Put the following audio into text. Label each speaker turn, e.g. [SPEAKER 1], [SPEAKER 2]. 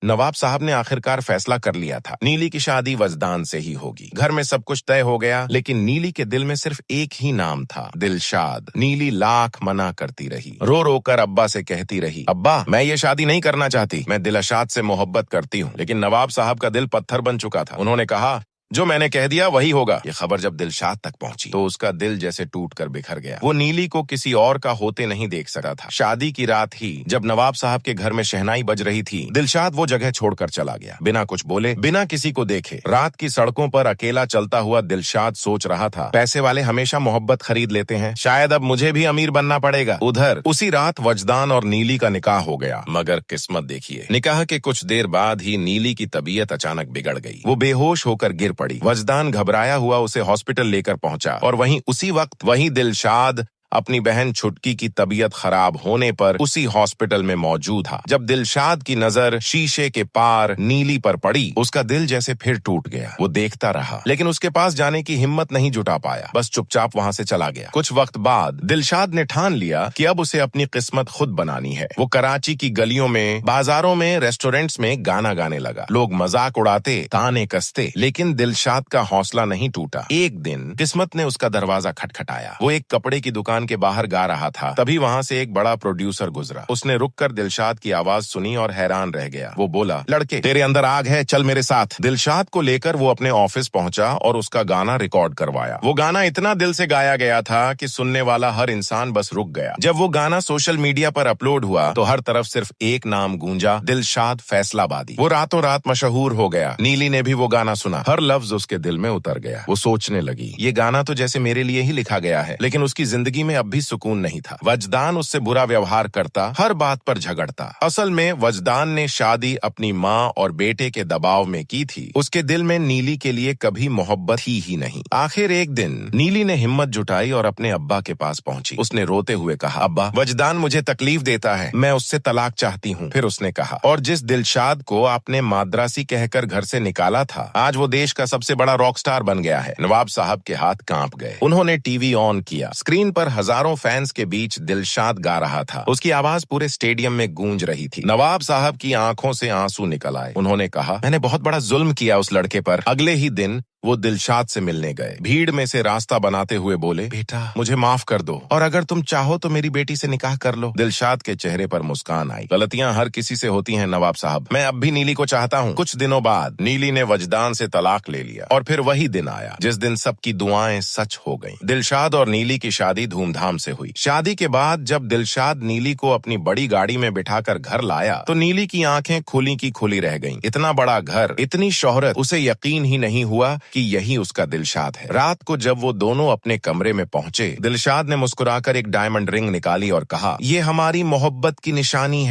[SPEAKER 1] नवाब साहब ने आखिरकार फैसला कर लिया था, नीली की शादी वजदान से ही होगी। घर में सब कुछ तय हो गया, लेकिन नीली के दिल में सिर्फ एक ही नाम था, दिलशाद। नीली लाख मना करती रही, रो रो कर अब्बा से कहती रही, अब्बा मैं ये शादी नहीं करना चाहती, मैं दिलशाद से मोहब्बत करती हूँ। लेकिन नवाब साहब का दिल पत्थर बन चुका था। उन्होंने कहा, जो मैंने कह दिया वही होगा। ये खबर जब दिलशाद तक पहुंची तो उसका दिल जैसे टूट कर बिखर गया। वो नीली को किसी और का होते नहीं देख सका था। शादी की रात ही जब नवाब साहब के घर में शहनाई बज रही थी, दिलशाद वो जगह छोड़कर चला गया, बिना कुछ बोले, बिना किसी को देखे। रात की सड़कों पर अकेला चलता हुआ दिलशाद सोच रहा था, पैसे वाले हमेशा मोहब्बत खरीद लेते हैं, शायद अब मुझे भी अमीर बनना पड़ेगा। उधर उसी रात वजदान और नीली का निकाह हो गया। मगर किस्मत देखिए, निकाह के कुछ देर बाद ही नीली की तबीयत अचानक बिगड़ गई। वो बेहोश होकर गिर पड़ी। वजदान घबराया हुआ उसे हॉस्पिटल लेकर पहुंचा और वहीं उसी वक्त वहीं दिलशाद अपनी बहन छुटकी की तबीयत खराब होने पर उसी हॉस्पिटल में मौजूद था। जब दिलशाद की नजर शीशे के पार नीली पर पड़ी, उसका दिल जैसे फिर टूट गया। वो देखता रहा, लेकिन उसके पास जाने की हिम्मत नहीं जुटा पाया, बस चुपचाप वहां से चला गया। कुछ वक्त बाद दिलशाद ने ठान लिया कि अब उसे अपनी किस्मत खुद बनानी है। वो कराची की गलियों में, बाजारों में, रेस्टोरेंट्स में गाना गाने लगा। लोग मजाक उड़ाते, ताने कसते, लेकिन दिलशाद का हौसला नहीं टूटा। एक दिन किस्मत ने उसका दरवाजा खटखटाया। वो एक कपड़े की दुकान के बाहर गा रहा था, तभी वहां से एक बड़ा प्रोड्यूसर गुजरा। उसने रुककर दिलशाद की आवाज सुनी और हैरान रह गया। वो बोला, लड़के तेरे अंदर आग है, चल मेरे साथ। दिलशाद को लेकर वो अपने ऑफिस पहुंचा और उसका गाना रिकॉर्ड करवाया। वो गाना इतना दिल से गाया गया था कि सुनने वाला हर इंसान बस रुक गया। जब वो गाना सोशल मीडिया पर अपलोड हुआ तो हर तरफ सिर्फ एक नाम गूंजा, दिलशाद फैसलाबादी। वो रातों रात मशहूर हो गया। नीली ने भी वो गाना सुना, हर लफ्ज उसके दिल में उतर गया। वो सोचने लगी, ये गाना तो जैसे मेरे लिए ही लिखा गया है, लेकिन उसकी जिंदगी में अब भी सुकून नहीं था। वजदान उससे बुरा व्यवहार करता, हर बात पर झगड़ता। असल में वजदान ने शादी अपनी माँ और बेटे के दबाव में की थी। उसके दिल में नीली के लिए कभी मोहब्बत ही नहीं। आखिर एक दिन नीली ने हिम्मत जुटाई और अपने अब्बा के पास पहुंची। उसने रोते हुए कहा, अब्बा वजदान मुझे तकलीफ देता है, मैं उससे तलाक चाहती हूँ। फिर उसने कहा, और जिस दिलशाद को आपने माद्रासी कहकर घर से निकाला था, आज वो देश का सबसे बड़ा रॉक स्टार बन गया है। नवाब साहब के हाथ कांप गए। उन्होंने टीवी ऑन किया। स्क्रीन पर हजारों फैंस के बीच दिलशाद गा रहा था। उसकी आवाज पूरे स्टेडियम में गूंज रही थी। नवाब साहब की आंखों से आंसू निकल आए। उन्होंने कहा, मैंने बहुत बड़ा जुल्म किया उस लड़के पर। अगले ही दिन वो दिलशाद से मिलने गए। भीड़ में से रास्ता बनाते हुए बोले, बेटा मुझे माफ कर दो, और अगर तुम चाहो तो मेरी बेटी से निकाह कर लो। दिलशाद के चेहरे पर मुस्कान आई। गलतियां हर किसी से होती हैं नवाब साहब, मैं अब भी नीली को चाहता हूँ। कुछ दिनों बाद नीली ने वजदान से तलाक ले लिया और फिर वही दिन आया जिस दिन सबकी दुआएं सच हो गईं। दिलशाद और नीली की शादी धूमधाम से हुई। शादी के बाद जब दिलशाद नीली को अपनी बड़ी गाड़ी में बिठाकर घर लाया तो नीली की आंखें खुली की खुली रह गईं। इतना बड़ा घर, इतनी शोहरत, उसे यकीन ही नहीं हुआ कि यही उसका दिलशाद है। रात को जब वो दोनों अपने कमरे में पहुंचे, दिलशाद ने मुस्कुराकर एक डायमंड रिंग निकाली और कहा, ये हमारी मोहब्बत की निशानी है।